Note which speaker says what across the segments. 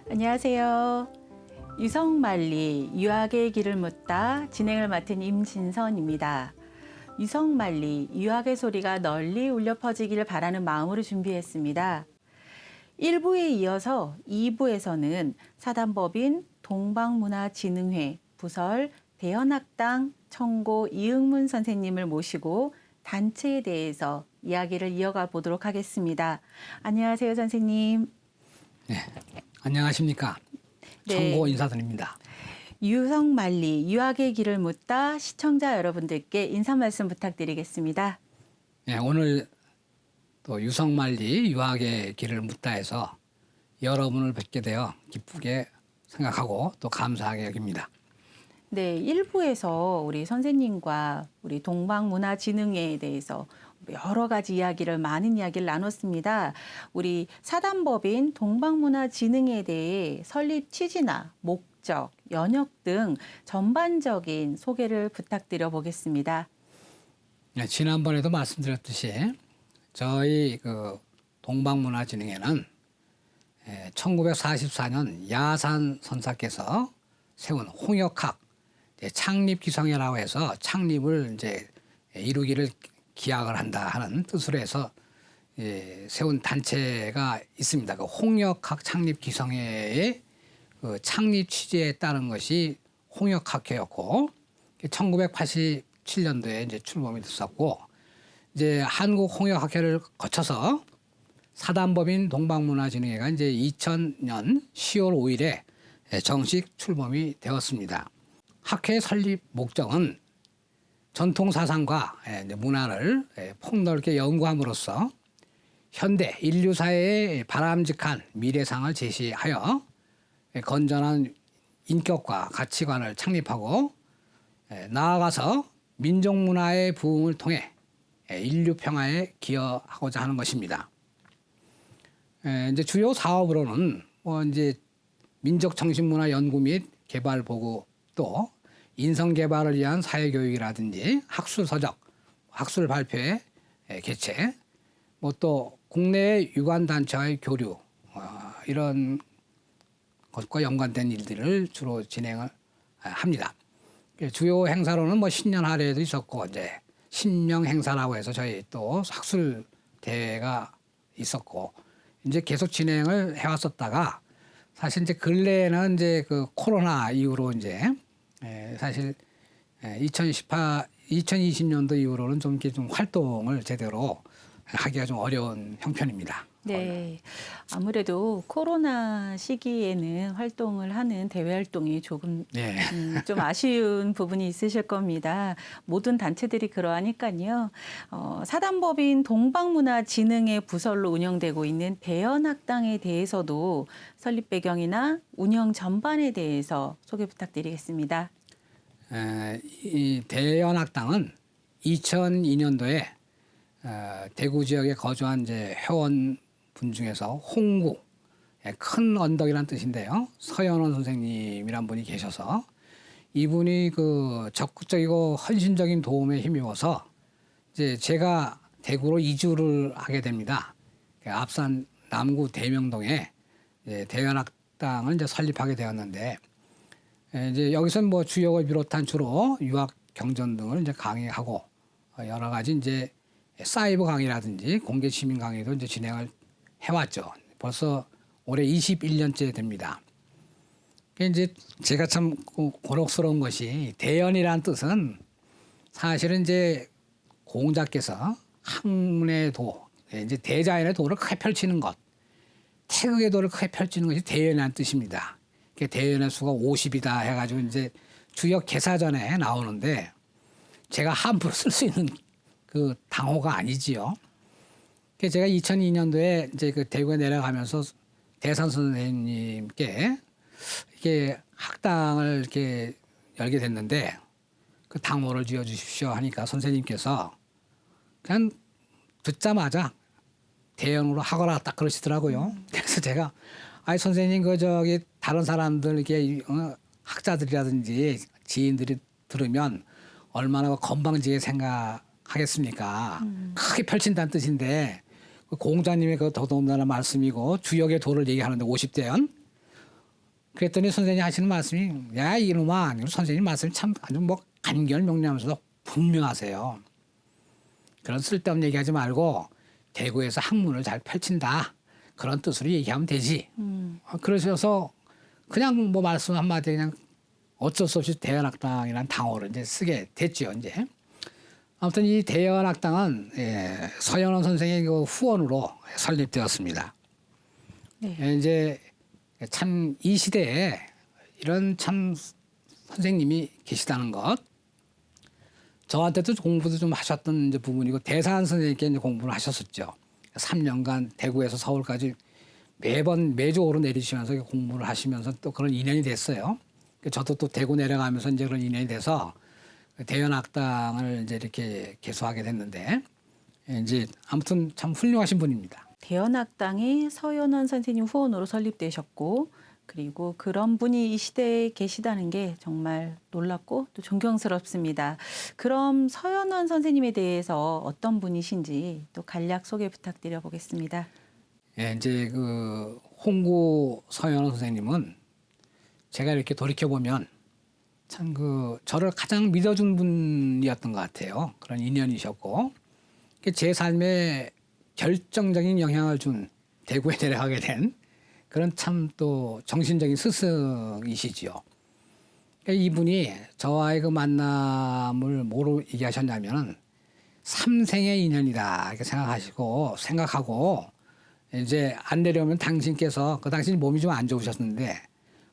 Speaker 1: 안녕하세요. 유성만리 유학의 길을 묻다 진행을 맡은 임진선입니다. 유성만리 유학의 소리가 널리 울려 퍼지기를 바라는 마음으로 준비했습니다. 1부에 이어서 2부에서는 사단법인 동방문화진흥회 부설 대연학당 청고 이응문 선생님을 모시고 단체에 대해서 이야기를 이어가 보도록 하겠습니다. 안녕하세요, 선생님.
Speaker 2: 네, 안녕하십니까.
Speaker 1: 네.
Speaker 2: 청고 인사드립니다.
Speaker 1: 유성만리 유학의 길을 묻다 시청자 여러분들께 인사 말씀 부탁드리겠습니다.
Speaker 2: 네, 오늘 또 유성만리 유학의 길을 묻다해서 여러분을 뵙게 되어 기쁘게 생각하고 또 감사하게 여깁니다.
Speaker 1: 네, 1부에서 우리 선생님과 우리 동방문화진흥회에 대해서 여러 가지 이야기를 많은 이야기를 나눴습니다. 우리 사단법인 동방문화진흥회에 대해 설립 취지나 목적, 연역 등 전반적인 소개를 부탁드려 보겠습니다.
Speaker 2: 네, 지난번에도 말씀드렸듯이 저희 동방문화진흥회는 1944년 야산 선사께서 세운 홍역학 창립 기성회라고 해서 창립을 이제 이루기를 기약을 한다 하는 뜻으로 해서 세운 단체가 있습니다. 그 홍역학 창립 기성회의 그 창립 취지에 따른 것이 홍역학회였고 1987년도에 이제 출범이 됐었고 이제 한국 홍역학회를 거쳐서 사단법인 동방문화진흥회가 이제 2000년 10월 5일에 정식 출범이 되었습니다. 학회 설립 목적은 전통 사상과 문화를 폭넓게 연구함으로써 현대 인류사회의 바람직한 미래상을 제시하여 건전한 인격과 가치관을 창립하고 나아가서 민족 문화의 부흥을 통해 인류 평화에 기여하고자 하는 것입니다. 이제 주요 사업으로는 이제 민족 정신문화 연구 및 개발 보고 또 인성 개발을 위한 사회 교육이라든지 학술 서적, 학술 발표회 개최, 또 국내 유관 단체와의 교류 이런 것과 연관된 일들을 주로 진행을 합니다. 주요 행사로는 신년 할애도 있었고 이제 신명 행사라고 해서 저희 또 학술 대회가 있었고 이제 계속 진행을 해왔었다가 사실 이제 근래에는 이제 그 코로나 이후로 이제 사실 2020년도 이후로는 좀 이렇게 좀 활동을 제대로 하기가 좀 어려운 형편입니다.
Speaker 1: 네, 아무래도 코로나 시기에는 활동을 하는 대외 활동이 조금
Speaker 2: 네.
Speaker 1: 좀 아쉬운 부분이 있으실 겁니다. 모든 단체들이 그러하니까요. 사단법인 동방문화진흥회 부설로 운영되고 있는 대연학당에 대해서도 설립 배경이나 운영 전반에 대해서 소개 부탁드리겠습니다.
Speaker 2: 이 대연학당은 2002년도에 대구 지역에 거주한 이제 회원 분 중에서 홍구 큰 언덕이란 뜻인데요. 서연원 선생님이란 분이 계셔서 이분이 그 적극적이고 헌신적인 도움에 힘입어서 이제 제가 대구로 이주를 하게 됩니다. 앞산 남구 대명동에 대연학당을 이제 설립하게 되었는데 이제 여기서는 주역을 비롯한 주로 유학 경전 등을 이제 강의하고 여러 가지 이제 사이버 강의라든지 공개 시민 강의도 이제 진행을 해왔죠. 벌써 올해 21년째 됩니다. 이제 제가 참 고록스러운 것이 대연이라는 뜻은 사실은 이제 공자께서 학문의 도, 이제 대자연의 도를 크게 펼치는 것, 태극의 도를 크게 펼치는 것이 대연이라는 뜻입니다. 대연의 수가 50이다 해가지고 이제 주역 개사전에 나오는데 제가 함부로 쓸 수 있는 그 당호가 아니지요. 제가 2002년도에 이제 그 대구에 내려가면서 대산 선생님께 이렇게 학당을 이렇게 열게 됐는데 그 당호를 지어 주십시오 하니까 선생님께서 그냥 듣자마자 대연으로 하거라 딱 그러시더라고요. 그래서 제가 아니 선생님 다른 사람들 이렇게 학자들이라든지 지인들이 들으면 얼마나 건방지게 생각하겠습니까? 크게 펼친다는 뜻인데 공자님의 그 더더군다나 말씀이고 주역의 도를 얘기하는데 50대연 그랬더니 선생님이 하시는 말씀이 야 이놈아 선생님 말씀이 참 아주 뭐 간결명료하면서도 분명하세요. 그런 쓸데없는 얘기하지 말고 대구에서 학문을 잘 펼친다. 그런 뜻으로 얘기하면 되지. 그러셔서 그냥 뭐 말씀 한마디 그냥 어쩔 수 없이 대연학당이라는 당호를 이제 쓰게 됐죠. 이제 아무튼 이 대연학당은 서연원 선생의 그 후원으로 설립되었습니다.
Speaker 1: 네.
Speaker 2: 이제 참 이 시대에 이런 참 선생님이 계시다는 것, 저한테도 공부도 좀 하셨던 이제 부분이고 대산 선생님께 이제 공부를 하셨었죠. 3년간 대구에서 서울까지 매주 오르내리시면서 공부를 하시면서 또 그런 인연이 됐어요. 저도 또 대구 내려가면서 이제 그런 인연이 돼서 대연학당을 이제 이렇게 개소하게 됐는데 이제 아무튼 참 훌륭하신 분입니다.
Speaker 1: 대연학당이 서연원 선생님 후원으로 설립되셨고 그리고 그런 분이 이 시대에 계시다는 게 정말 놀랍고 또 존경스럽습니다. 그럼 서연원 선생님에 대해서 어떤 분이신지 또 간략 소개 부탁드려 보겠습니다.
Speaker 2: 예, 이제 그 홍구 서연원 선생님은 제가 이렇게 돌이켜 보면 참 그 저를 가장 믿어준 분이었던 것 같아요. 그런 인연이셨고 제 삶에 결정적인 영향을 준 대구에 내려가게 된 그런 참 또 정신적인 스승이시지요. 이분이 저와의 그 만남을 뭐로 얘기하셨냐면은 삼생의 인연이다 이렇게 생각하고 이제 안 내려오면 당신께서 그 당시 몸이 좀 안 좋으셨는데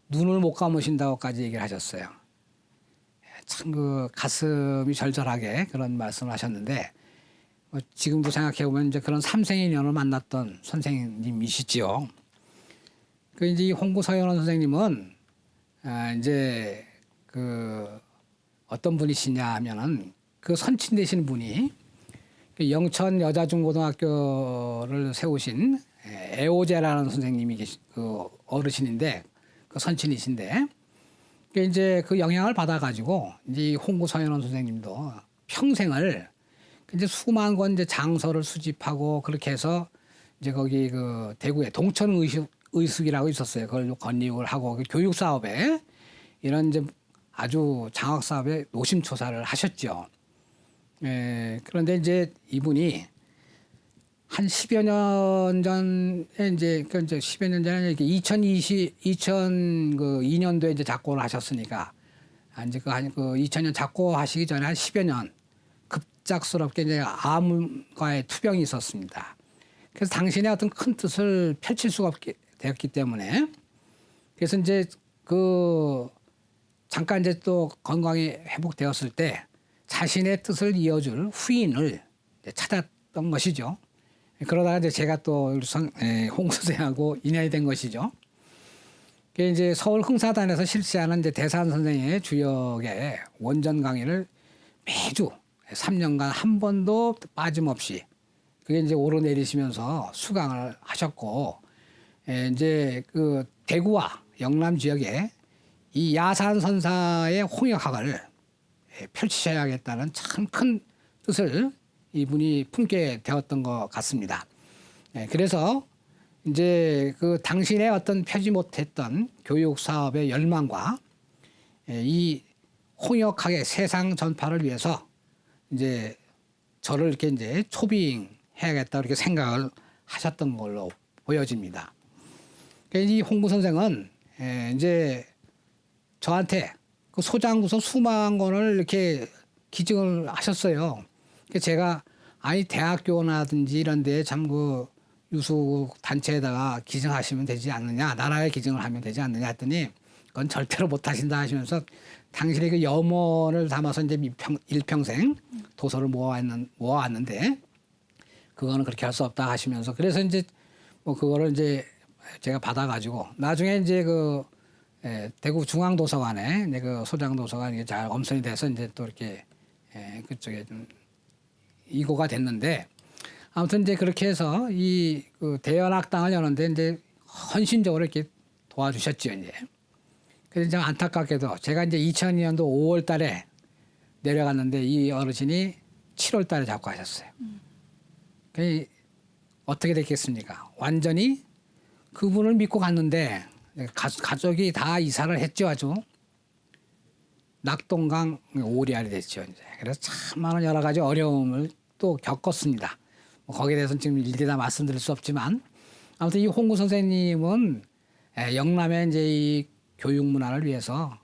Speaker 2: 눈을 못 감으신다고까지 얘기를 하셨어요. 참 그 가슴이 절절하게 그런 말씀을 하셨는데 지금도 생각해 보면 이제 그런 삼생의 인연을 만났던 선생님이시지요. 그 이제 이 홍구 서연원 선생님은 이제 그 어떤 분이시냐 하면은 그 선친 되신 분이 그 영천 여자중고등학교를 세우신 애오제라는 선생님이 그 어르신인데 그 선친이신데 이제 그 영향을 받아가지고 이제 이 홍구 서연원 선생님도 평생을 이제 수많은 건 이제 장서를 수집하고 그렇게 해서 이제 거기 그 대구에 동천의숙이라고 있었어요. 그걸 건립을 하고 그 교육 사업에 이런 이제 아주 장학 사업에 노심초사를 하셨죠. 그런데 이제 이분이 한 10여 년 전에 이제 그 이제 10여 년 전에 이렇게 2002년도에 이제 작고를 하셨으니까 이제 그 2000년 작고하시기 전에 한 10여 년 급작스럽게 이제 암과의 투병이 있었습니다. 그래서 당신의 어떤 큰 뜻을 펼칠 수가 없게 되었기 때문에 그래서 이제 그 잠깐 이제 또 건강이 회복되었을 때 자신의 뜻을 이어줄 후인을 찾았던 것이죠. 그러다가 이제 제가 또 홍 선생하고 인연이 된 것이죠. 그 이제 서울 흥사단에서 실시하는 이제 대산 선생의 주역의 원전 강의를 매주 3년간 한 번도 빠짐없이 그게 이제 오르내리시면서 수강을 하셨고 이제 그 대구와 영남 지역에 이 야산 선사의 홍역학을 펼치셔야겠다는 참 큰 뜻을 이분이 품게 되었던 것 같습니다. 그래서 이제 그 당신의 어떤 펴지 못했던 교육 사업의 열망과 이 홍역학의 세상 전파를 위해서 이제 저를 이렇게 이제 초빙해야겠다 이렇게 생각을 하셨던 걸로 보여집니다. 이 홍구 선생은 이제 저한테 그 소장도서 수만 권을 이렇게 기증을 하셨어요. 제가 아니 대학교나든지 이런 데에 참 그 유수 단체에다가 기증하시면 되지 않느냐, 나라에 기증을 하면 되지 않느냐 했더니 그건 절대로 못 하신다 하시면서 당신의 그 염원을 담아서 이제 일평생 도서를 모아왔는데 그거는 그렇게 할 수 없다 하시면서 그래서 이제 뭐 그거를 이제 제가 받아가지고 나중에 이제 그 대구 중앙도서관에 이제 그 소장도서관이 잘 엄선이 돼서 이제 또 이렇게 그쪽에 좀 이고가 됐는데 아무튼 이제 그렇게 해서 이 그 대연학당을 여는데 이제 헌신적으로 이렇게 도와주셨죠 이제. 그래서 이제 안타깝게도 제가 이제 2002년도 5월달에 내려갔는데 이 어르신이 7월달에 잡고 하셨어요. 어떻게 됐겠습니까? 완전히 그분을 믿고 갔는데 가족이 다 이사를 했죠. 아주 낙동강 오리알이 됐죠. 이제 그래서 참 많은 여러 가지 어려움을 또 겪었습니다. 뭐 거기에 대해서는 지금 일일이 다 말씀드릴 수 없지만 아무튼 이 홍구 선생님은 영남의 이제 이 교육 문화를 위해서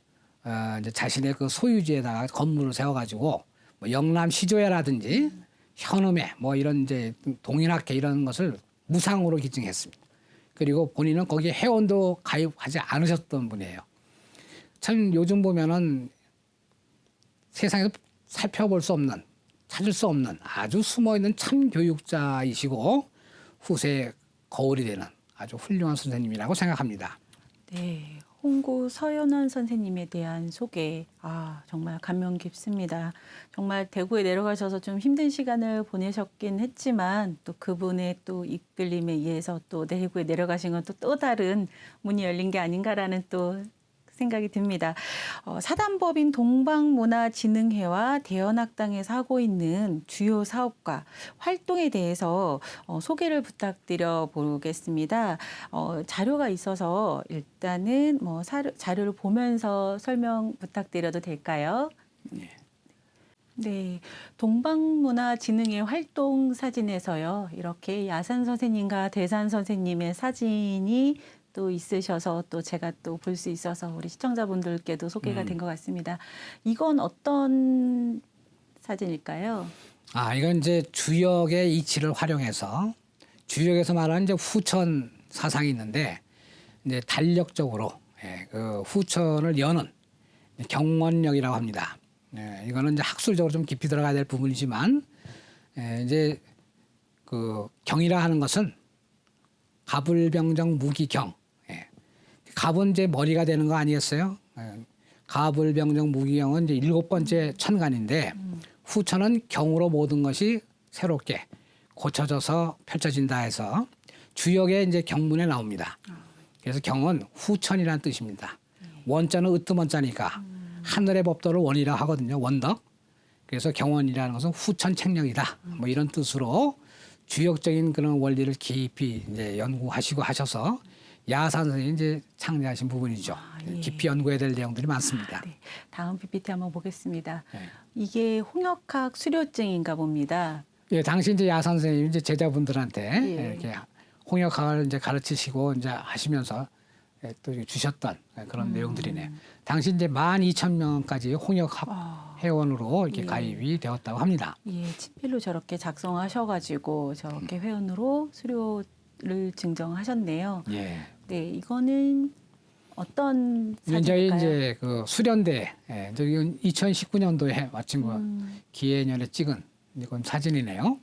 Speaker 2: 이제 자신의 그 소유지에다가 건물을 세워가지고 뭐 영남 시조회라든지 현음회 뭐 이런 이제 동인학회 이런 것을 무상으로 기증했습니다. 그리고 본인은 거기에 회원도 가입하지 않으셨던 분이에요. 참 요즘 보면은 세상에서 살펴볼 수 없는, 찾을 수 없는 아주 숨어있는 참 교육자이시고 후세의 거울이 되는 아주 훌륭한 선생님이라고 생각합니다.
Speaker 1: 네, 홍구 서연원 선생님에 대한 소개, 정말 감명 깊습니다. 정말 대구에 내려가셔서 좀 힘든 시간을 보내셨긴 했지만 또 그분의 또 이끌림에 의해서 또 대구에 내려가신 건 또 다른 문이 열린 게 아닌가라는 또 생각이 듭니다. 사단법인 동방문화진흥회와 대연학당에서 하고 있는 주요 사업과 활동에 대해서 소개를 부탁드려 보겠습니다. 자료가 있어서 일단은 뭐 자료를 보면서 설명 부탁드려도 될까요? 네, 동방문화진흥회 활동 사진에서요. 이렇게 야산 선생님과 대산 선생님의 사진이 또 있으셔서 또 제가 또 볼 수 있어서 우리 시청자분들께도 소개가 된 것 같습니다. 이건 어떤 사진일까요?
Speaker 2: 이건 이제 주역의 이치를 활용해서 주역에서 말하는 이제 후천 사상이 있는데 이제 단력적으로 그 후천을 여는 경원력이라고 합니다. 이거는 이제 학술적으로 좀 깊이 들어가야 될 부분이지만 이제 그 경이라 하는 것은 가불병정 무기경. 갑은 이제 머리가 되는 거 아니겠어요? 가불병정 무기경은 이제 7번째 천간인데 후천은 경으로 모든 것이 새롭게 고쳐져서 펼쳐진다 해서 주역에 이제 경문에 나옵니다. 그래서 경은 후천이라는 뜻입니다. 원자는 으뜸원자니까 하늘의 법도를 원이라 하거든요. 원덕. 그래서 경원이라는 것은 후천 책령이다. 뭐 이런 뜻으로 주역적인 그런 원리를 깊이 이제 연구하시고 하셔서 야산 선생님이 이제 창제하신 부분이죠.
Speaker 1: 예.
Speaker 2: 깊이 연구해야 될 내용들이 많습니다.
Speaker 1: 네, 다음 PPT 한번 보겠습니다.
Speaker 2: 네.
Speaker 1: 이게 홍역학 수료증인가 봅니다.
Speaker 2: 예, 당시 이제 야산 선생님이 이제 제자분들한테
Speaker 1: 예.
Speaker 2: 이렇게 홍역학을 이제 가르치시고 이제 하시면서 또 주셨던 그런 내용들이네요. 당시 이제 12,000명까지 홍역학 회원으로 이렇게
Speaker 1: 예.
Speaker 2: 가입이 되었다고 합니다.
Speaker 1: 예, 친필로 저렇게 작성하셔가지고 저렇게 회원으로 수료를 증정하셨네요.
Speaker 2: 예.
Speaker 1: 네, 이거는 어떤
Speaker 2: 저희
Speaker 1: 사진일까요?
Speaker 2: 이제 그 수련대, 저기 2019년도에 마침 그 기해년에 찍은 이건 사진이네요.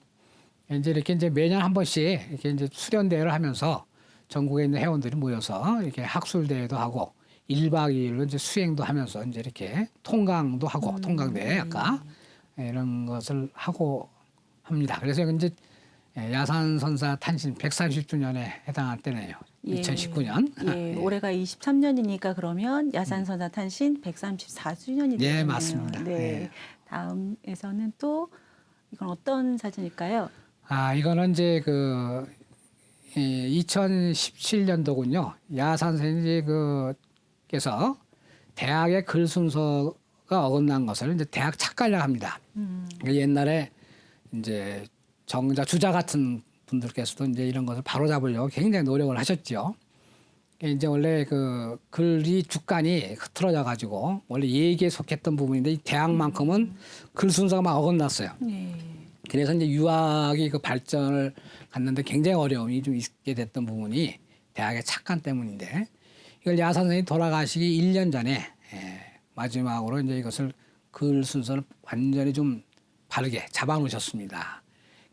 Speaker 2: 이제 이렇게 이제 매년 한 번씩 이렇게 이제 수련대회를 하면서 전국에 있는 회원들이 모여서 이렇게 학술대회도 하고 1박 2일로 이제 수행도 하면서 이제 이렇게 통강도 하고 통강대회 아까 이런 것을 하고 합니다. 그래서 이제 야산선사 탄신 130주년에 해당할 때네요.
Speaker 1: 예.
Speaker 2: 2019년.
Speaker 1: 예, 올해가 23년이니까 그러면 야산선사 탄신 134주년이 되네요.
Speaker 2: 예, 맞습니다.
Speaker 1: 네.
Speaker 2: 예.
Speaker 1: 다음에서는 또 이건 어떤 사진일까요?
Speaker 2: 이거는 이제 그 2017년도군요. 야산 선생님 그께서 대학의 글 순서가 어긋난 것을 이제 대학 착관이라고 합니다. 그러니까 옛날에 이제 정자 주자 같은 분들께서도 이제 이런 것을 바로잡으려고 굉장히 노력을 하셨죠. 이제 원래 그 글이 주간이 흐트러져 가지고 원래 예기에 속했던 부분인데 이 대학만큼은 글 순서가 막 어긋났어요.
Speaker 1: 네.
Speaker 2: 그래서 이제 유학이 그 발전을 갖는데 굉장히 어려움이 좀 있게 됐던 부분이 대학의 착관 때문인데 이걸 야 선생님이 돌아가시기 1년 전에 마지막으로 이제 이것을 글 순서를 완전히 좀 바르게 잡아놓으셨습니다.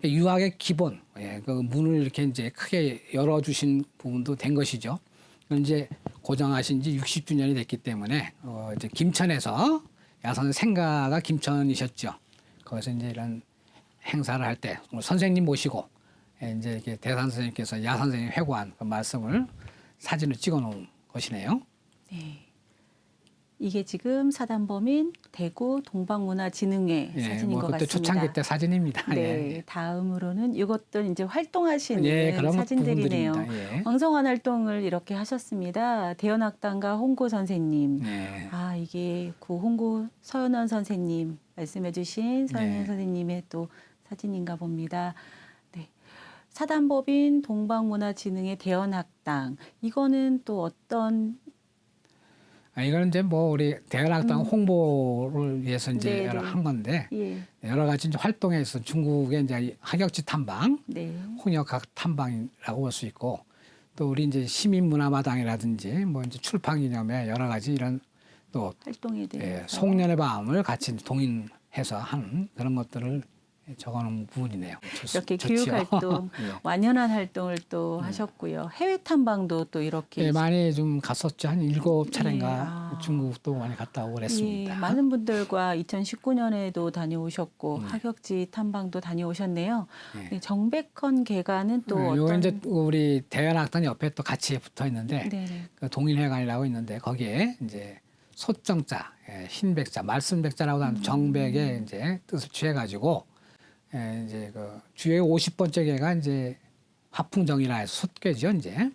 Speaker 2: 유학의 기본, 그 문을 이렇게 이제 크게 열어주신 부분도 된 것이죠. 이제 고정하신 지 60주년이 됐기 때문에 이제 김천에서 야선 생가가 김천이셨죠. 거기서 이제 이런 행사를 할 때 선생님 모시고 이제 이렇게 대산 선생님께서 야산 선생님 회고한 그 말씀을 사진을 찍어놓은 것이네요.
Speaker 1: 네. 이게 지금 사단법인 대구 동방문화진흥회 사진인
Speaker 2: 뭐
Speaker 1: 것
Speaker 2: 그때
Speaker 1: 같습니다.
Speaker 2: 초창기 때 사진입니다.
Speaker 1: 네, 다음으로는 이것도 이제 활동하시는
Speaker 2: 그런
Speaker 1: 사진들이네요.
Speaker 2: 부분들입니다. 예.
Speaker 1: 왕성한 활동을 이렇게 하셨습니다. 대연학당가 홍고 선생님.
Speaker 2: 네.
Speaker 1: 아, 이게 구 홍고 서연원 선생님 말씀해주신 서연원
Speaker 2: 네.
Speaker 1: 선생님의 또 사진인가 봅니다. 네. 사단법인 동방문화진흥회 대연학당. 이거는 또 어떤
Speaker 2: 이거는 이제 뭐 우리 대연학당 홍보를 위해서 이제
Speaker 1: 네,
Speaker 2: 여러
Speaker 1: 네.
Speaker 2: 한 건데
Speaker 1: 예,
Speaker 2: 여러 가지 이제 활동에 있어 중국의 이제 학역지 탐방,
Speaker 1: 네,
Speaker 2: 홍역학 탐방이라고 볼 수 있고 또 우리 이제 시민문화마당이라든지 뭐 이제 출판기념회 여러 가지 이런 또
Speaker 1: 활동에 대해서
Speaker 2: 송년의 밤을 같이 동인해서 하는 그런 것들을 적어놓은 부분이네요.
Speaker 1: 이렇게
Speaker 2: 좋지요.
Speaker 1: 교육 활동,
Speaker 2: 예.
Speaker 1: 완연한 활동을 또 하셨고요. 해외 탐방도 또 이렇게
Speaker 2: 예, 많이 좀 갔었죠. 한 7차례인가
Speaker 1: 예, 아.
Speaker 2: 중국도 많이 갔다 오고 그랬습니다.
Speaker 1: 예, 많은 분들과 2019년에도 다녀오셨고
Speaker 2: 네.
Speaker 1: 학역지 탐방도 다녀오셨네요.
Speaker 2: 예.
Speaker 1: 네, 정백헌 개가는 또
Speaker 2: 요거
Speaker 1: 어떤
Speaker 2: 이제 우리 대연학당 옆에 또 같이 붙어 있는데
Speaker 1: 네네.
Speaker 2: 그 동일회관이라고 있는데 거기에 이제 소정자, 흰백자, 말씀백자라고 하는 정백의 이제 뜻을 취해가지고 이제 그 주의 50번째 개가 이제 화풍정이라 해서 솥괴죠 이제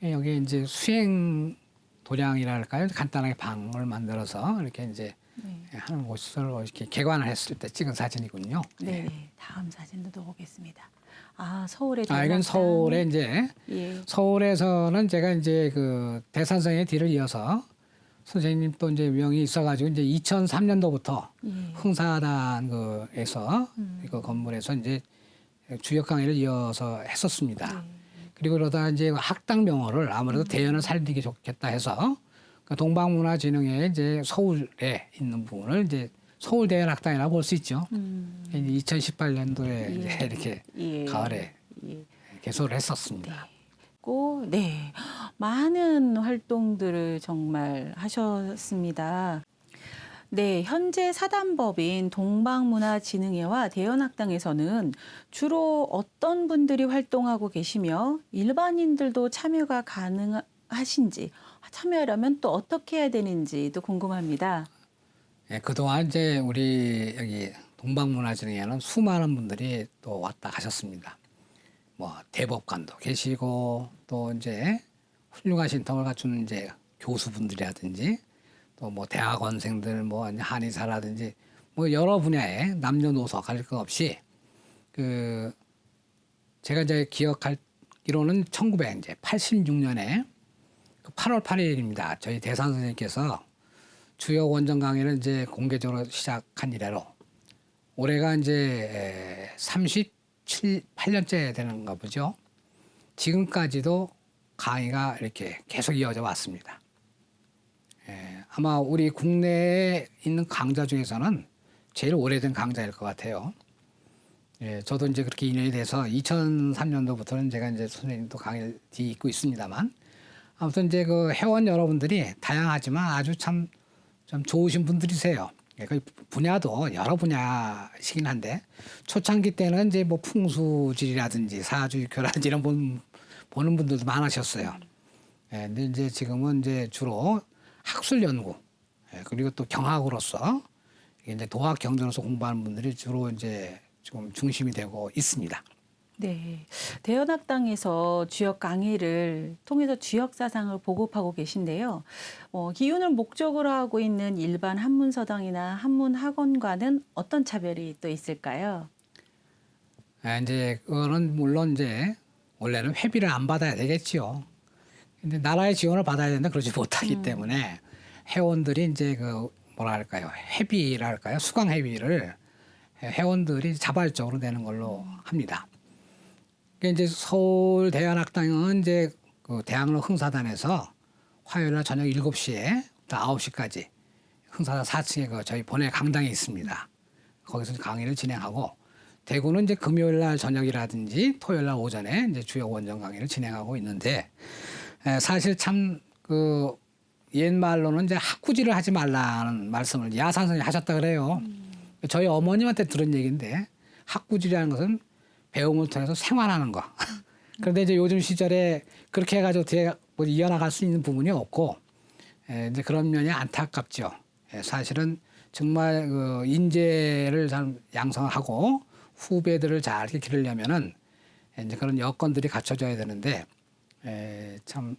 Speaker 2: 여기 이제 수행 도량이라 할까요? 간단하게 방을 만들어서 이렇게 이제
Speaker 1: 네.
Speaker 2: 하는 곳을 이렇게 개관을 했을 때 찍은 사진이군요.
Speaker 1: 네, 다음 사진도 또 보겠습니다. 아, 서울의
Speaker 2: 이건
Speaker 1: 대연학당.
Speaker 2: 서울에 이제
Speaker 1: 예.
Speaker 2: 서울에서는 제가 이제 그 대산성의 뒤를 이어서 선생님 또 이제 명이 있어가지고 이제 2003년도부터
Speaker 1: 예.
Speaker 2: 흥사단 그에서 그 건물에서 이제 주역 강의를 이어서 했었습니다. 그리고 그러다 이제 학당 명호를 아무래도 대연을 살리기 좋겠다 해서 그 동방문화진흥회 이제 서울에 있는 부분을 이제 서울대연학당이라고 볼 수 있죠. 이제 2018년도에 이제 이렇게
Speaker 1: 예.
Speaker 2: 가을에
Speaker 1: 예.
Speaker 2: 개소를 했었습니다.
Speaker 1: 네, 많은 활동들을 정말 하셨습니다. 네, 현재 사단법인 동방문화진흥회와 대연학당에서는 주로 어떤 분들이 활동하고 계시며 일반인들도 참여가 가능하신지, 참여하려면 또 어떻게 해야 되는지도 궁금합니다.
Speaker 2: 예, 그동안 이제 우리 여기 동방문화진흥회는 수많은 분들이 또 왔다 가셨습니다. 뭐 대법관도 계시고 또 이제 훌륭하신 덕을 갖춘 이제 교수분들이라든지 또 뭐 대학원생들 뭐 한의사라든지 뭐 여러 분야의 남녀노소 가릴 것 없이 그 제가 이제 기억하기로는 1986년에 그 8월 8일입니다. 저희 대산 선생님께서 주요 원정 강의를 이제 공개적으로 시작한 이래로 올해가 이제 38년째 되는가 보죠. 지금까지도 강의가 이렇게 계속 이어져 왔습니다. 아마 우리 국내에 있는 강좌 중에서는 제일 오래된 강좌일 것 같아요. 저도 이제 그렇게 인연이 돼서 2003년도부터는 제가 이제 선생님도 강의를 뒤잇고 있습니다만 아무튼 이제 그 회원 여러분들이 다양하지만 아주 참 좋으신 분들이세요. 그 분야도 여러 분야시긴 한데 초창기 때는 이제 뭐 풍수지리라든지 사주교라든지 이런 보는 분들도 많으셨어요. 근데 이제 지금은 이제 주로 학술 연구 그리고 또 경학으로서 이제 도학 경전으로서 공부하는 분들이 주로 이제 좀 중심이 되고 있습니다.
Speaker 1: 네, 대연학당에서 주역 강의를 통해서 주역 사상을 보급하고 계신데요. 기운을 목적으로 하고 있는 일반 한문서당이나 한문학원과는 어떤 차별이 또 있을까요?
Speaker 2: 이제 그거는 물론 이제 원래는 회비를 안 받아야 되겠지요. 근데 나라의 지원을 받아야 되는데 그러지 못하기 때문에 회원들이 이제 그 뭐라 할까요? 회비랄까요? 수강 회비를 회원들이 자발적으로 내는 걸로 합니다. 그러니까 이제 서울 대연학당은 이제 그 대학로 흥사단에서 화요일 날 저녁 7시에 9시까지 흥사단 4층에 그 저희 본회 강당이 있습니다. 거기서 강의를 진행하고 대구는 이제 금요일 날 저녁이라든지 토요일 날 오전에 이제 주요 원정 강의를 진행하고 있는데 사실 참 그 옛말로는 이제 학구지를 하지 말라는 말씀을 야산 선생님이 하셨다 그래요. 저희 어머님한테 들은 얘기인데 학구지라는 것은 배움을 통해서 생활하는 거. 그런데 이제 요즘 시절에 그렇게 해가지고 뒤에 뭐 이어나갈 수 있는 부분이 없고 이제 그런 면이 안타깝죠. 사실은 정말 그 인재를 잘 양성하고 후배들을 잘 이렇게 기르려면은 이제 그런 여건들이 갖춰져야 되는데 참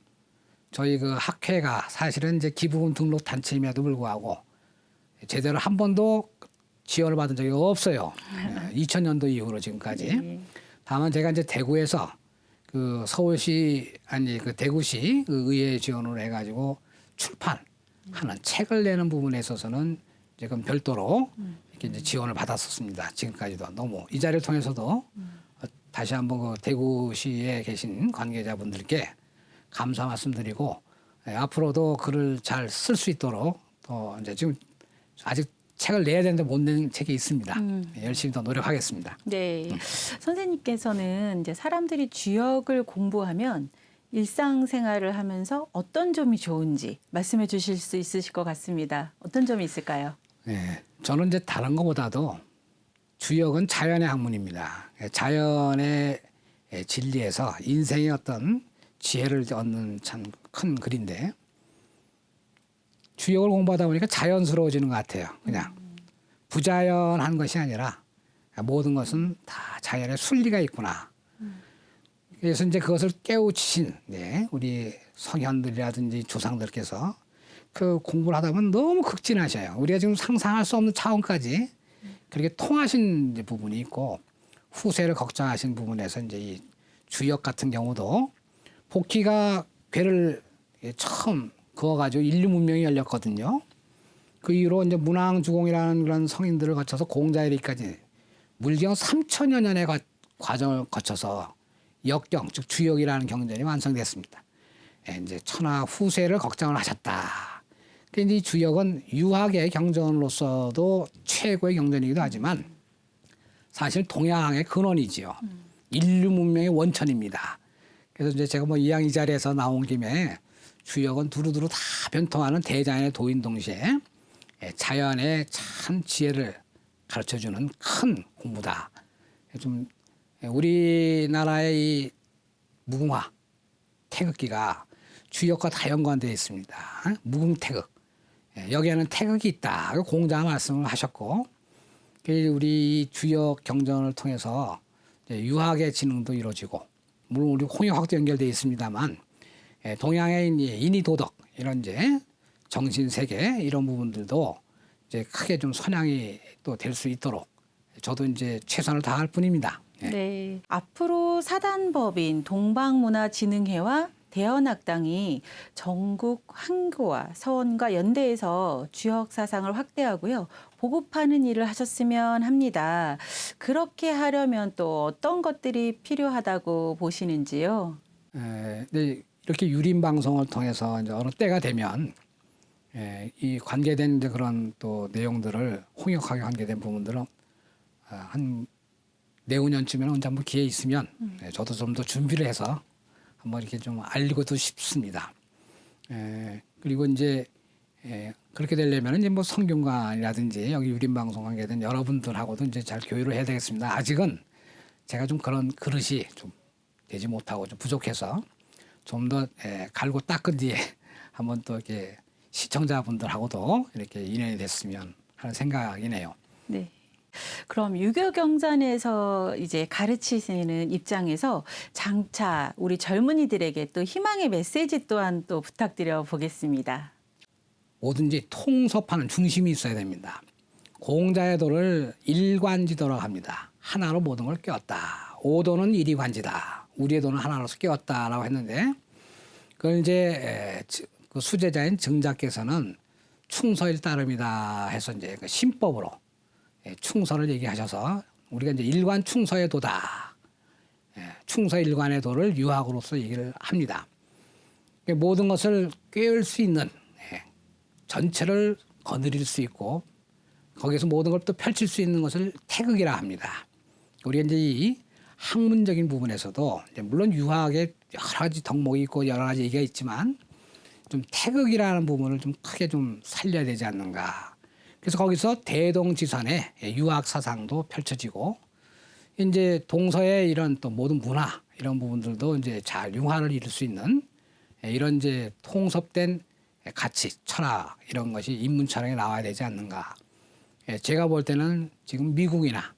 Speaker 2: 저희 그 학회가 사실은 이제 기부금 등록 단체임에도 불구하고 제대로 한 번도 지원을 받은 적이 없어요. 2000년도 이후로 지금까지.
Speaker 1: 네.
Speaker 2: 다만 제가 이제 대구에서 그 서울시 아니 그 대구시 그 의회 지원을 해가지고 출판하는 책을 내는 부분에 있어서는 지금 별도로 이렇게 이제 지원을 받았었습니다. 지금까지도 너무 이 자리를 통해서도 다시 한번 그 대구시에 계신 관계자분들께 감사 말씀드리고 앞으로도 글을 잘 쓸 수 있도록 또 이제 지금 아직 책을 내야 되는데 못 낸 책이 있습니다. 열심히 더 노력하겠습니다.
Speaker 1: 네. 선생님께서는 이제 사람들이 주역을 공부하면 일상생활을 하면서 어떤 점이 좋은지 말씀해 주실 수 있으실 것 같습니다. 어떤 점이 있을까요?
Speaker 2: 네, 저는 이제 다른 것보다도 주역은 자연의 학문입니다. 자연의 진리에서 인생의 어떤 지혜를 얻는 참 큰 글인데 주역을 공부하다 보니까 자연스러워지는 것 같아요. 그냥 부자연한 것이 아니라 모든 것은 다 자연의 순리가 있구나. 그래서 이제 그것을 깨우치신 우리 성현들이라든지 조상들께서 그 공부를 하다 보면 너무 극진하셔요. 우리가 지금 상상할 수 없는 차원까지 그렇게 통하신 이제 부분이 있고 후세를 걱정하신 부분에서 이제 이 주역 같은 경우도 복희가 괴를 처음 그어가지고 인류 문명이 열렸거든요. 그 이후로 이제 문왕주공이라는 그런 성인들을 거쳐서 공자에리까지 물경 3000여 년의 과정을 거쳐서 역경 즉 주역이라는 경전이 완성됐습니다. 이제 천하 후세를 걱정을 하셨다. 근데 이 주역은 유학의 경전으로서도 최고의 경전이기도 하지만 사실 동양의 근원이지요. 인류 문명의 원천입니다. 그래서 이제 제가 뭐 이왕 이 자리에서 나온 김에 주역은 두루두루 다 변통하는 대자연의 도인 동시에 자연의 참 지혜를 가르쳐주는 큰 공부다. 좀 우리나라의 이 무궁화 태극기가 주역과 다 연관되어 있습니다. 무궁태극. 여기에는 태극이 있다. 공자 말씀을 하셨고 우리 주역 경전을 통해서 유학의 진흥도 이루어지고 물론 우리 홍역학도 연결되어 있습니다만 동양의 인의 도덕 이런 이제 정신 세계 이런 부분들도 이제 크게 좀 선양이 또 될 수 있도록 저도 이제 최선을 다할 뿐입니다.
Speaker 1: 네. 앞으로 사단법인 동방문화진흥회와 대연학당이 전국 항교와 서원과 연대에서 주역 사상을 확대하고요. 보급하는 일을 하셨으면 합니다. 그렇게 하려면 또 어떤 것들이 필요하다고 보시는지요?
Speaker 2: 네, 이렇게 유림 방송을 통해서 이제 어느 때가 되면 이 관계된 이제 그런 또 내용들을 홍역하게 관계된 부분들은 한 내후년쯤에는 언제 한번 기회 있으면 저도 좀 더 준비를 해서 한번 이렇게 좀 알리고도 싶습니다. 그리고 이제 그렇게 되려면 이제 뭐 성균관이라든지 여기 유림 방송 관계된 여러분들하고도 이제 잘 교류를 해야 되겠습니다. 아직은 제가 좀 그런 그릇이 좀 되지 못하고 좀 부족해서 좀 더 갈고 닦은 뒤에 한번 또 이렇게 시청자분들하고도 이렇게 인연이 됐으면 하는 생각이네요.
Speaker 1: 네. 그럼 유교 경전에서 이제 가르치시는 입장에서 장차 우리 젊은이들에게 또 희망의 메시지 또한 또 부탁드려 보겠습니다.
Speaker 2: 뭐든지 통섭하는 중심이 있어야 됩니다. 공자의 도를 일관지도라고 합니다. 하나로 모든 걸 꿰었다. 오도는 일이관지다. 우리의 도는 하나로서 꿰었다라고 했는데 그걸 이제 그 수제자인 증자께서는 충서일 따름이다 해서 이제 그 신법으로 충서를 얘기하셔서 우리가 이제 일관 충서의 도다. 충서 일관의 도를 유학으로서 얘기를 합니다. 모든 것을 꿰을 수 있는 전체를 거느릴 수 있고 거기서 모든 걸 또 펼칠 수 있는 것을 태극이라 합니다. 우리가 이제 이 학문적인 부분에서도 이제 물론 유학에 여러 가지 덕목이 있고 여러 가지 얘기가 있지만 좀 태극이라는 부분을 좀 크게 좀 살려야 되지 않는가. 그래서 거기서 대동지산의 유학 사상도 펼쳐지고 이제 동서의 이런 또 모든 문화 이런 부분들도 이제 잘 융화를 이룰 수 있는 이런 이제 통섭된 가치, 철학 이런 것이 인문 철학에 나와야 되지 않는가. 제가 볼 때는 지금 미국이나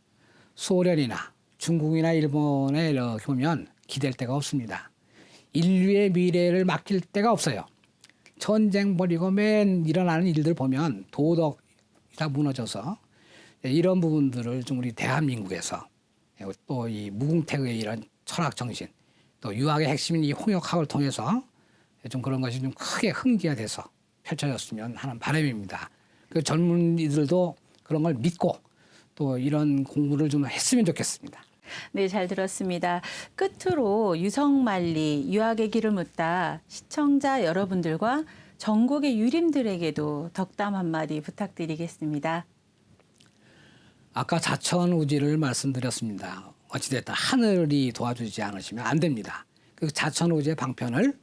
Speaker 2: 소련이나 중국이나 일본에 이렇게 보면 기댈 데가 없습니다. 인류의 미래를 맡길 데가 없어요. 전쟁 벌이고 맨 일어나는 일들 보면 도덕이 다 무너져서 이런 부분들을 좀 우리 대한민국에서 또 이 무궁태의 이런 철학 정신 또 유학의 핵심인 이 홍역학을 통해서 좀 그런 것이 좀 크게 흥기화돼서 펼쳐졌으면 하는 바람입니다. 그 젊은이들도 그런 걸 믿고 또 이런 공부를 좀 했으면 좋겠습니다.
Speaker 1: 네, 잘 들었습니다. 끝으로 유성만리 유학의 길을 묻다 시청자 여러분들과 전국의 유림들에게도 덕담 한마디 부탁드리겠습니다.
Speaker 2: 아까 자천우지를 말씀드렸습니다. 어찌됐든 하늘이 도와주지 않으시면 안 됩니다. 그 자천우지의 방편을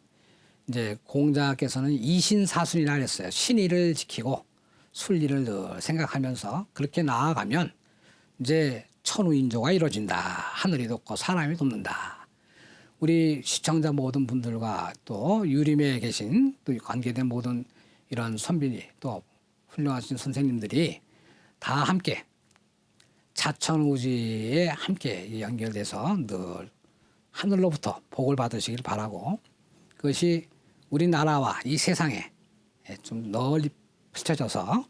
Speaker 2: 이제 공자께서는 이신사순이라 했어요. 신의를 지키고 순리를 늘 생각하면서 그렇게 나아가면 이제 천우인조가 이루어진다. 하늘이 돕고 사람이 돕는다. 우리 시청자 모든 분들과 또 유림에 계신 또 관계된 모든 이런 선비니 또 훌륭하신 선생님들이 다 함께 자천우지에 함께 연결돼서 늘 하늘로부터 복을 받으시길 바라고 그것이 우리나라와 이 세상에 좀 널리 펼쳐져서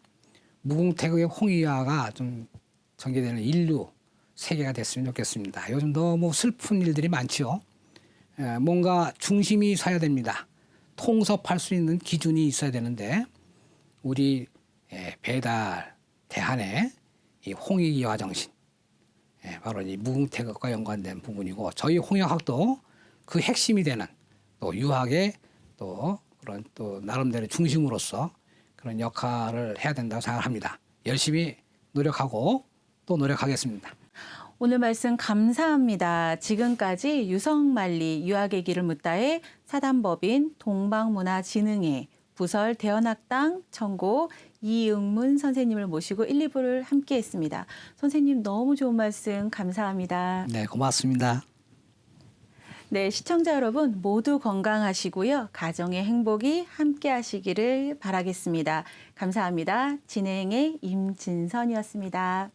Speaker 2: 무궁태극의 홍위화가 좀 전개되는 인류 세계가 됐으면 좋겠습니다. 요즘 너무 슬픈 일들이 많지요. 뭔가 중심이 서야 됩니다. 통섭할 수 있는 기준이 있어야 되는데 우리 배달 대한의 이 홍익이화 정신 바로 이 무궁태극과 연관된 부분이고 저희 홍역학도 그 핵심이 되는 또 유학의 또 그런 또 나름대로 중심으로서 그런 역할을 해야 된다고 생각합니다. 열심히 노력하고 또 노력하겠습니다.
Speaker 1: 오늘 말씀 감사합니다. 지금까지 유성만리 유학의 길을 묻다의 사단법인 동방문화진흥회 부설 대연학당 청고 이응문 선생님을 모시고 1, 2부를 함께했습니다. 선생님 너무 좋은 말씀 감사합니다.
Speaker 2: 네, 고맙습니다.
Speaker 1: 네, 시청자 여러분 모두 건강하시고요. 가정의 행복이 함께하시기를 바라겠습니다. 감사합니다. 진행의 임진선이었습니다.